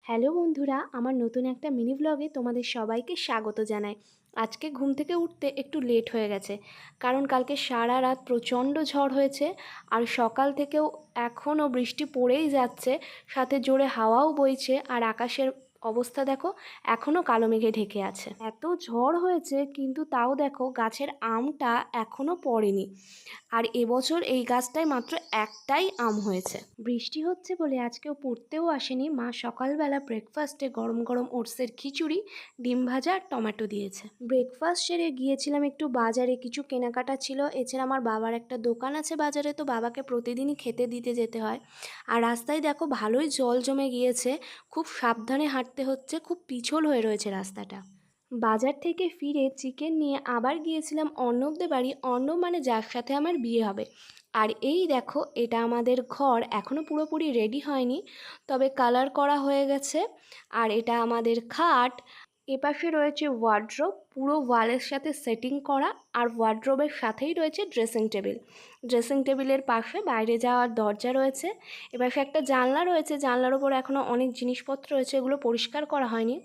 Hello বন্ধুরা, আমার নতুন একটা মিনি ব্লগে তোমাদের সবাইকে স্বাগত জানাই। আজকে ঘুম থেকে উঠতে একটু লেট হয়ে গেছে, কারণ কালকে সারা রাত প্রচণ্ড ঝড় হয়েছে। আর সকাল থেকেও এখনও বৃষ্টি পড়েই যাচ্ছে, সাথে জোরে হাওয়াও বইছে। আর আকাশের অবস্থা দেখো, এখনও কালো মেঘে ঢেকে আছে। এত ঝড় হয়েছে কিন্তু তাও দেখো গাছের আমটা এখনও পড়েনি। আর এবছর এই গাছটায় মাত্র একটাই আম হয়েছে। বৃষ্টি হচ্ছে বলে আজকেও পড়তেও আসেনি। মা সকালবেলা ব্রেকফাস্টে গরম গরম ওটসের খিচুড়ি, ডিম ভাজা আর টমেটো দিয়েছে। ব্রেকফাস্ট সেরে গিয়েছিলাম একটু বাজারে, কিছু কেনাকাটা ছিল। এছাড়া আমার বাবার একটা দোকান আছে বাজারে, তো বাবাকে প্রতিদিনই খেতে দিতে যেতে হয়। আর রাস্তায় দেখো ভালোই জল জমে গিয়েছে, খুব সাবধানে হাঁটতে হচ্ছে, খুব পিছল হয়ে রয়েছে রাস্তাটা। বাজার থেকে ফিরে চিকেন নিয়ে আবার গিয়েছিলাম অর্ণবদের বাড়ি। অর্ণব মানে যার সাথে আমার বিয়ে হবে। আর এই দেখো, এটা আমাদের ঘর, এখনও পুরোপুরি রেডি হয়নি, তবে কালার করা হয়ে গেছে। আর এটা আমাদের খাট। এপাশে রয়েছে ওয়ার্ড্রোব, পুরো ওয়ালের সাথে সেটিং করা। আর ওয়ার্ড্রোবের সাথেই রয়েছে ড্রেসিং টেবিল। ড্রেসিং টেবিলের পাশে বাইরে যাওয়ার দরজা রয়েছে। এপাশে একটা জানলা রয়েছে, জানলার ওপর এখনও অনেক জিনিসপত্র রয়েছে, এগুলো পরিষ্কার করা হয়নি।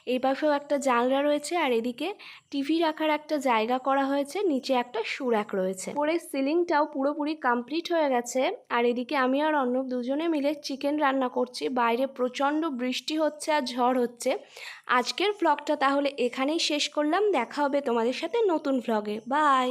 এই পাশেও একটা জানলা রয়েছে। আর এদিকে টিভি রাখার একটা জায়গা করা হয়েছে, নিচে একটা শু র্যাক রয়েছে। পরে সিলিংটাও পুরোপুরি কমপ্লিট হয়ে গেছে। আর এদিকে আমি আর অর্ণব দুজনে মিলে চিকেন রান্না করছি। বাইরে প্রচণ্ড বৃষ্টি হচ্ছে আর ঝড় হচ্ছে। আজকের ব্লগটা তাহলে এখানেই শেষ করলাম। দেখা হবে তোমাদের সাথে নতুন ব্লগে। বাই।